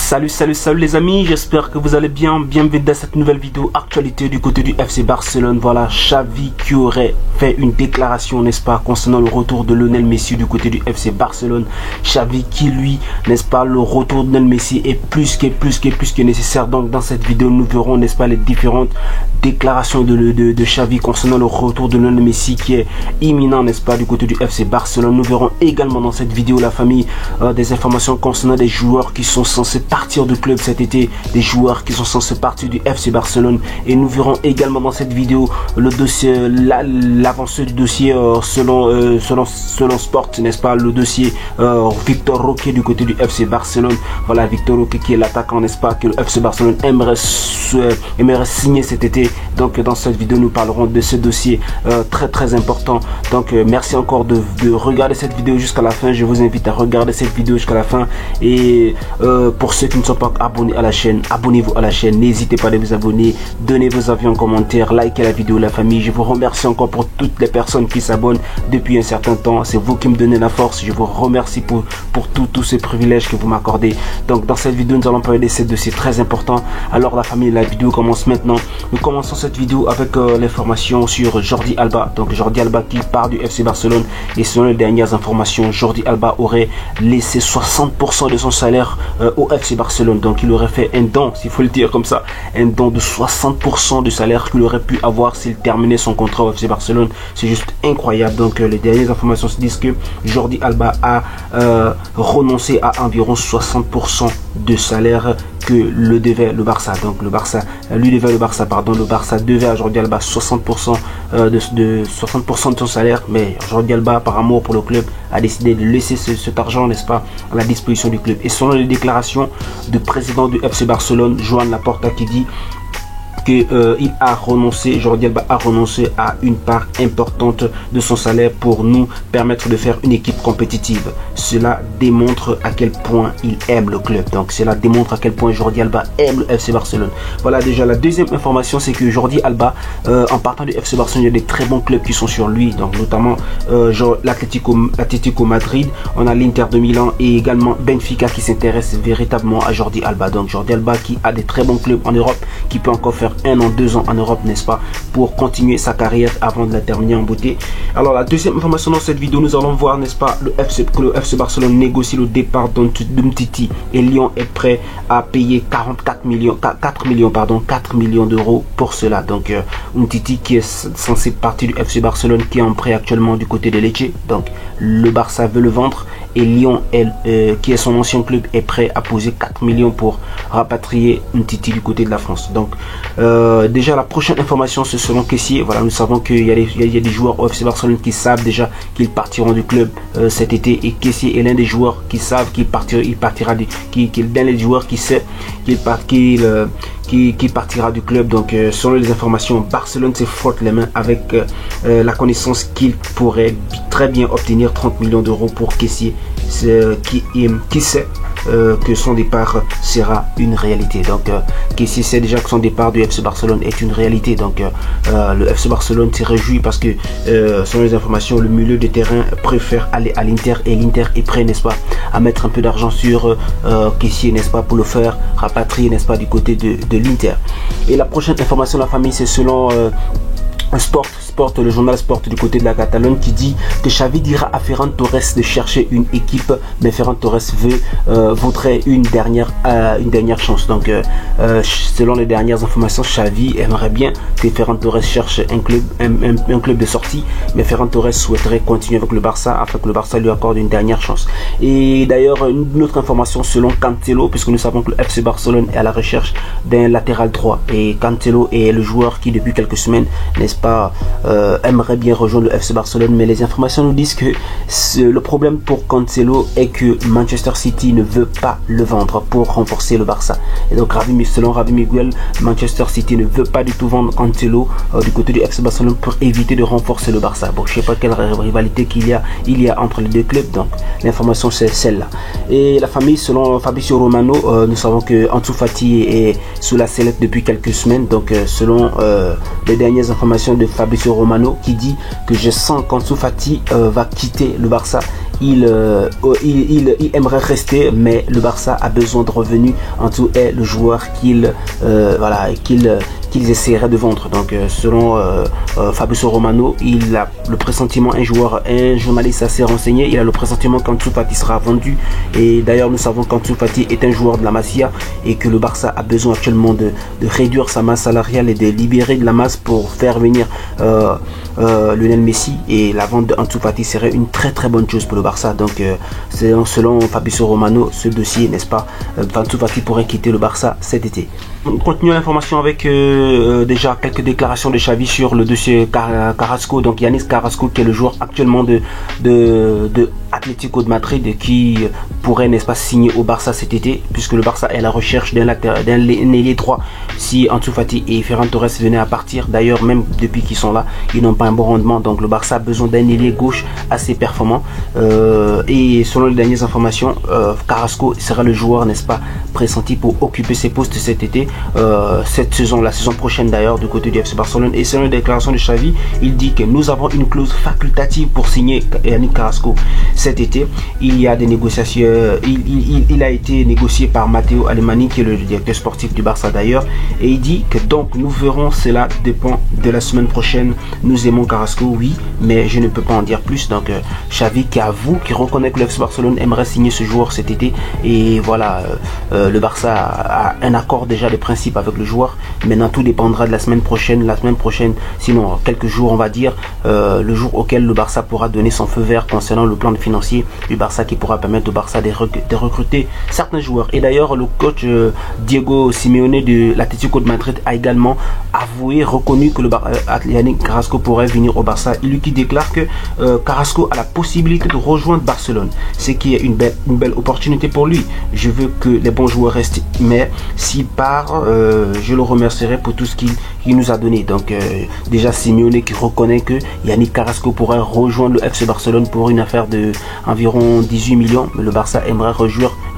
Salut les amis, j'espère que vous allez bien. Bienvenue dans cette nouvelle vidéo actualité du côté du FC Barcelone. Voilà, Xavi qui aurait fait une déclaration, n'est-ce pas, concernant le retour de Lionel Messi du côté du FC Barcelone. Xavi qui lui, n'est-ce pas, le retour de Lionel Messi est plus que nécessaire. Donc dans cette vidéo, nous verrons, n'est-ce pas, les différentes déclarations de Xavi concernant le retour de Lionel Messi qui est imminent, n'est-ce pas, du côté du FC Barcelone. Nous verrons également dans cette vidéo, la famille, des informations concernant des joueurs qui sont censés partir du club cet été, des joueurs qui sont censés partir du FC Barcelone. Et nous verrons également dans cette vidéo le dossier, l'avancée du dossier selon Sport, n'est-ce pas, le dossier Victor Roque du côté du FC Barcelone. Voilà, Victor Roque qui est l'attaquant, n'est-ce pas, que le FC Barcelone aimerait signer cet été. Donc dans cette vidéo, nous parlerons de ce dossier très important. Donc merci encore de regarder cette vidéo jusqu'à la fin. Je vous invite à regarder cette vidéo jusqu'à la fin. Et pour ceux qui ne sont pas abonnés à la chaîne, abonnez-vous à la chaîne. N'hésitez pas à vous abonner, donnez vos avis en commentaire, likez la vidéo, la famille. Je vous remercie encore pour toutes les personnes qui s'abonnent depuis un certain temps. C'est vous qui me donnez la force. Je vous remercie pour tous ces privilèges que vous m'accordez. Donc dans cette vidéo, nous allons parler de ces dossiers très importants. Alors la famille, la vidéo commence maintenant. Nous commençons cette vidéo avec l'information sur Jordi Alba. Donc Jordi Alba qui part du FC Barcelone. Et selon les dernières informations, Jordi Alba aurait laissé 60% de son salaire au FC Barcelone. Donc il aurait fait un don, s'il faut le dire comme ça, un don de 60% du salaire qu'il aurait pu avoir s'il terminait son contrat au FC Barcelone. C'est juste incroyable. Donc les dernières informations se disent que Jordi Alba a renoncé à environ 60% de salaire que le devait le Barça. Donc le Barça devait à Jordi Alba 60% de 60% de son salaire, mais Jordi Alba, par amour pour le club, a décidé de laisser cet argent, n'est-ce pas, à la disposition du club. Et selon les déclarations du président du FC Barcelone, Joan Laporta, qui dit qu'il a renoncé, Jordi Alba a renoncé à une part importante de son salaire pour nous permettre de faire une équipe compétitive. Cela démontre à quel point il aime le club. Donc cela démontre à quel point Jordi Alba aime le FC Barcelone. Voilà, déjà la deuxième information, c'est que Jordi Alba, en partant du FC Barcelone, il y a des très bons clubs qui sont sur lui. Donc notamment l'Atlético Madrid, on a l'Inter de Milan et également Benfica qui s'intéresse véritablement à Jordi Alba. Donc Jordi Alba qui a des très bons clubs en Europe, qui peut encore faire 1 an, 2 ans en Europe, n'est-ce pas, pour continuer sa carrière avant de la terminer en beauté. Alors la deuxième information dans cette vidéo, nous allons voir, n'est-ce pas, que le FC Barcelone négocie le départ d'Umtiti et Lyon est prêt à payer 4 millions d'euros pour cela. Donc Umtiti qui est censé partir du FC Barcelone, qui est en prêt actuellement du côté de Lecce. Donc le Barça veut le vendre et Lyon, qui est son ancien club, est prêt à poser 4 millions pour rapatrier Umtiti du côté de la France. Donc déjà la prochaine information, c'est selon Kessié. Voilà, nous savons qu'il y a des joueurs au FC Barcelone qui savent déjà qu'ils partiront du club cet été, et Kessié est l'un des joueurs qui savent qu'il partira l'un des joueurs qui sait qu'il partira du club. Donc selon les informations, Barcelone se frotte les mains avec la connaissance qu'il pourrait très bien obtenir 30 millions d'euros pour Kessié, qui sait que son départ sera une réalité. Donc Kessié sait déjà que son départ du FC Barcelone est une réalité. Donc le FC Barcelone se réjouit parce que selon les informations, le milieu de terrain préfère aller à l'Inter, et l'Inter est prêt, n'est-ce pas, à mettre un peu d'argent sur Kessié, n'est-ce pas, pour le faire rapatrier, n'est-ce pas, du côté de l'Inter. Et la prochaine information, la famille, c'est selon le journal Sport du côté de la Catalogne, qui dit que Xavi dira à Ferran Torres de chercher une équipe, mais Ferran Torres voudrait une dernière chance. Donc selon les dernières informations, Xavi aimerait bien que Ferran Torres cherche un club de sortie, mais Ferran Torres souhaiterait continuer avec le Barça afin que le Barça lui accorde une dernière chance. Et d'ailleurs, une autre information selon Cancelo, puisque nous savons que le FC Barcelone est à la recherche d'un latéral droit, et Cancelo est le joueur qui depuis quelques semaines, n'est-ce pas, aimerait bien rejoindre le FC Barcelone. Mais les informations nous disent que le problème pour Cancelo est que Manchester City ne veut pas le vendre pour renforcer le Barça. Et donc selon Javi Miguel, Manchester City ne veut pas du tout vendre Cancelo du côté du FC Barcelone pour éviter de renforcer le Barça. Bon, je sais pas quelle rivalité il y a entre les deux clubs. Donc l'information c'est celle-là. Et la famille, selon Fabrizio Romano, nous savons que Ansu Fati est sous la sellette depuis quelques semaines. Donc selon les dernières informations de Fabrizio Romano, qui dit que je sens qu'Ansu Fati va quitter le Barça il aimerait rester, mais le Barça a besoin de revenus. En tout est le joueur qu'ils essaieraient de vendre. Donc selon Fabrizio Romano, il a le pressentiment, un journaliste assez renseigné, il a le pressentiment qu'Ansu Fati sera vendu. Et d'ailleurs nous savons qu'Ansu Fati est un joueur de la Masia et que le Barça a besoin actuellement de réduire sa masse salariale et de libérer de la masse pour faire venir Lionel Messi, et la vente d'Ansu Fati serait une très bonne chose pour le Barça. Donc selon Fabrizio Romano, ce dossier, n'est-ce pas, Ansu Fati pourrait quitter le Barça cet été. On continue l'information avec déjà quelques déclarations de Xavi sur le dossier Carrasco. Donc Yanis Carrasco, qui est le joueur actuellement de Atlético de Madrid, qui pourrait, n'est-ce pas, signer au Barça cet été, puisque le Barça est à la recherche d'un ailier droit si Ansu Fati et Ferran Torres venaient à partir. D'ailleurs, même depuis qu'ils sont là, ils n'ont pas un bon rendement. Donc le Barça a besoin d'un ailier gauche assez performant. Et selon les dernières informations, Carrasco sera le joueur, n'est-ce pas, pressenti pour occuper ses postes cet été, cette saison, la saison prochaine d'ailleurs, du côté du FC Barcelone. Et selon les déclarations de Xavi, il dit que nous avons une clause facultative pour signer Yannick Carrasco cet été. Il y a des négociations, il a été négocié par Matteo Alemany, qui est le directeur sportif du Barça d'ailleurs, et il dit que donc nous verrons, cela dépend de la semaine prochaine. Nous aimons Carrasco, oui, mais je ne peux pas en dire plus. Donc Xavi qui avoue, qui reconnaît que le FC Barcelone aimerait signer ce joueur cet été, et voilà, le Barça a un accord déjà de principe avec le joueur. Maintenant tout dépendra de la semaine prochaine, sinon quelques jours on va dire, le jour auquel le Barça pourra donner son feu vert concernant le plan financier du Barça, qui pourra permettre au Barça de recruter certains joueurs. Et d'ailleurs le coach Diego Simeone de l'Atlético de Madrid a également avoué, reconnu que Yannick Carrasco pourrait venir au Barça. Il lui qui déclare que Carrasco a la possibilité de rejoindre Barcelone, ce qui est une belle opportunité pour lui. Je veux que les bons joueurs restent, mais s'il part, je le remercierai pour tout ce qu'il nous a donné. Donc déjà Simeone qui reconnaît que Yannick Carrasco pourrait rejoindre le FC Barcelone pour une affaire de environ 18 millions, mais le Barça aimerait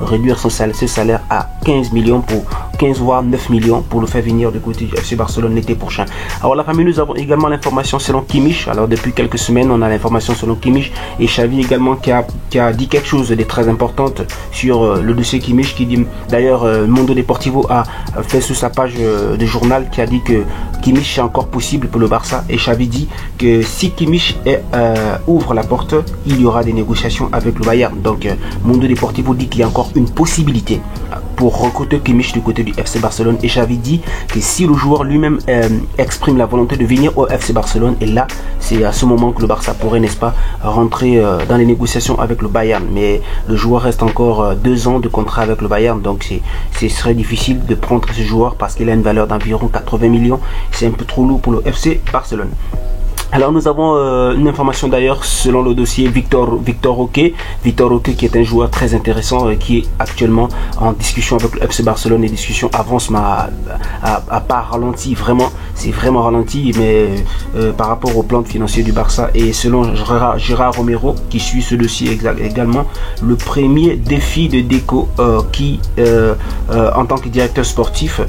réduire ce salaire à 15 millions, pour 15 voire 9 millions, pour le faire venir du côté du FC Barcelone l'été prochain. Alors la famille, nous avons également l'information selon Kimmich. Alors depuis quelques semaines on a l'information selon Kimmich, et Xavi également qui a dit quelque chose de très important sur le dossier Kimmich, qui dit d'ailleurs, Mundo Deportivo a fait sur sa page de journal, qui a dit que Kimmich est encore possible pour le Barça, et Xavi dit que si Kimmich ouvre la porte, il y aura des négociations avec le Bayern. Donc Mundo Deportivo dit qu'il y a encore une possibilité pour recruter Kimmich du côté du FC Barcelone, et Xavi dit que si le joueur lui-même exprime la volonté de venir au FC Barcelone, et là c'est à ce moment que le Barça pourrait, n'est-ce pas, rentrer dans les négociations avec le Bayern. Mais le joueur reste encore 2 ans de contrat avec le Bayern, donc ce serait difficile de prendre ce joueur parce qu'il a une valeur d'environ 80 millions. C'est un peu trop lourd pour le FC Barcelone. Alors nous avons une information d'ailleurs selon le dossier Victor Roque. Victor Roque qui est un joueur très intéressant, qui est actuellement en discussion avec le FC Barcelone. Les discussions avancent à pas ralenti, vraiment, c'est vraiment ralenti, mais par rapport au plan financier du Barça. Et selon Gérard Romero qui suit ce dossier également, le premier défi de Deco qui en tant que directeur sportif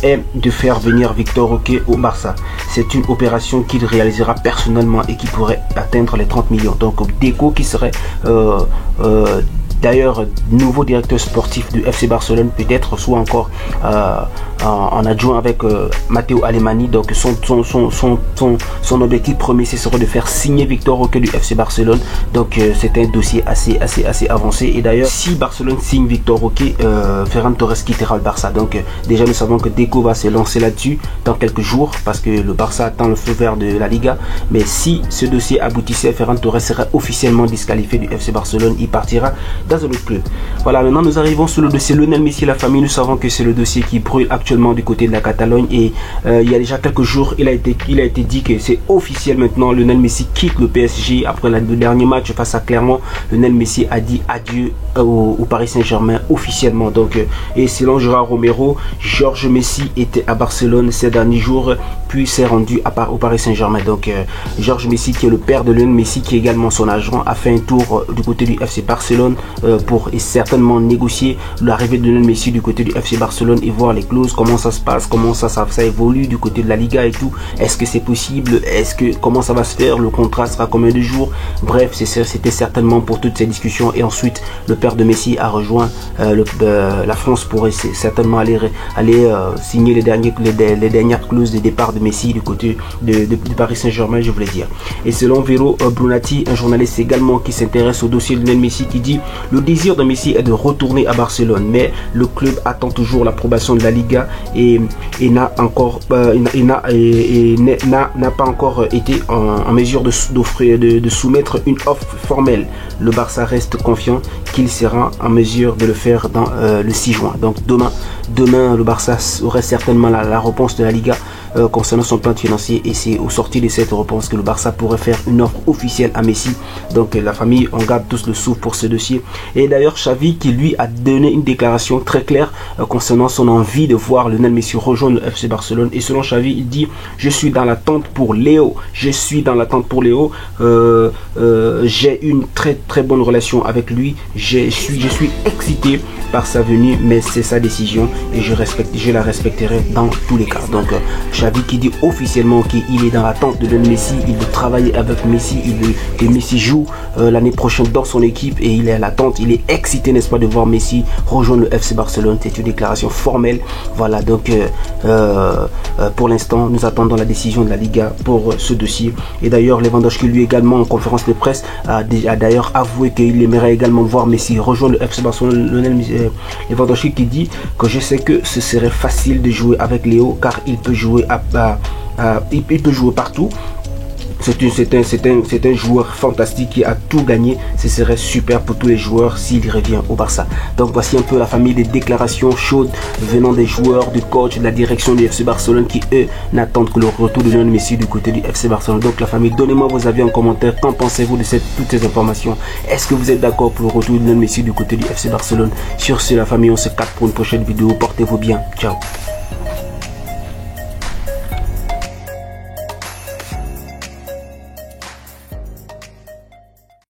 est de faire venir Victor Roque au Barça. C'est une opération qu'il réalisera personnellement et qui pourrait atteindre les 30 millions. Donc Deco qui serait d'ailleurs nouveau directeur sportif du FC Barcelone, peut-être, soit encore en adjoint avec Matteo Alemany. Donc son objectif premier, ce serait de faire signer Victor Roque du FC Barcelone. Donc c'est un dossier assez avancé. Et d'ailleurs, si Barcelone signe Victor Roque, Ferran Torres quittera le Barça. Donc déjà nous savons que Deco va se lancer là-dessus dans quelques jours, parce que le Barça attend le feu vert de la Liga. Mais si ce dossier aboutissait, Ferran Torres serait officiellement disqualifié du FC Barcelone. Il partira dans un autre club. Voilà, maintenant nous arrivons sur le dossier Lionel Messi, la famille. Nous savons que c'est le dossier qui brûle actuellement du côté de la Catalogne, et il y a déjà quelques jours il a été dit que c'est officiel maintenant. Lionel Messi quitte le PSG après le dernier match face à Clermont. Lionel Messi a dit adieu au Paris Saint-Germain officiellement. Donc et selon Gérard Romero, Georges Messi était à Barcelone ces derniers jours, puis s'est rendu au Paris Saint-Germain. Donc Georges Messi, qui est le père de Lionel Messi, qui est également son agent, a fait un tour du côté du FC Barcelone pour certainement négocier l'arrivée de Lionel Messi du côté du FC Barcelone et voir les clauses, comment ça se passe, comment ça évolue du côté de la Liga et tout. Est-ce que c'est possible? Comment ça va se faire? Le contrat sera combien de jours? Bref, c'était certainement pour toutes ces discussions. Et ensuite, le père de Messi a rejoint la France pour certainement aller signer les dernières clauses de départ de Messi du côté de Paris Saint-Germain, je voulais dire. Et selon Vero Brunati, un journaliste également qui s'intéresse au dossier de Lionel Messi, qui dit: le désir de Messi est de retourner à Barcelone, mais le club attend toujours l'approbation de la Liga et n'a pas encore été en mesure de soumettre une offre formelle. Le Barça reste confiant qu'il sera en mesure de le faire dans le 6 juin. Donc demain le Barça aurait certainement la réponse de la Liga concernant son plan financier, et c'est au sorti de cette réponse que le Barça pourrait faire une offre officielle à Messi. Donc la famille, on garde tous le souffle pour ce dossier. Et d'ailleurs Xavi, qui lui a donné une déclaration très claire concernant son envie de voir Lionel Messi rejoindre le FC Barcelone. Et selon Xavi, il dit: je suis dans l'attente pour Léo, j'ai une très bonne relation avec lui, je suis excité par sa venue, mais c'est sa décision et je la respecterai dans tous les cas. Donc Xavi qui dit officiellement qu'il est dans l'attente de Lionel Messi, il veut travailler avec Messi, que Messi joue l'année prochaine dans son équipe, et il est à l'attente, il est excité, n'est-ce pas, de voir Messi rejoindre le FC Barcelone. C'est une déclaration formelle. Voilà, donc pour l'instant nous attendons la décision de la Liga pour ce dossier. Et d'ailleurs Lewandowski, lui également, en conférence de presse, a d'ailleurs avoué qu'il aimerait également voir Messi rejoindre le FC Barcelone. Lewandowski qui dit que: je sais que ce serait facile de jouer avec Léo, car il peut jouer il peut jouer partout. C'est un joueur fantastique qui a tout gagné. Ce serait super pour tous les joueurs s'il revient au Barça. Donc voici un peu la famille des déclarations chaudes venant des joueurs, du coach, de la direction du FC Barcelone, qui eux n'attendent que le retour de Lionel Messi du côté du FC Barcelone. Donc la famille, donnez-moi vos avis en commentaire. Qu'en pensez-vous de toutes ces informations? Est-ce que vous êtes d'accord pour le retour de Lionel Messi du côté du FC Barcelone? Sur ce, la famille, on se capte pour une prochaine vidéo. Portez-vous bien. Ciao.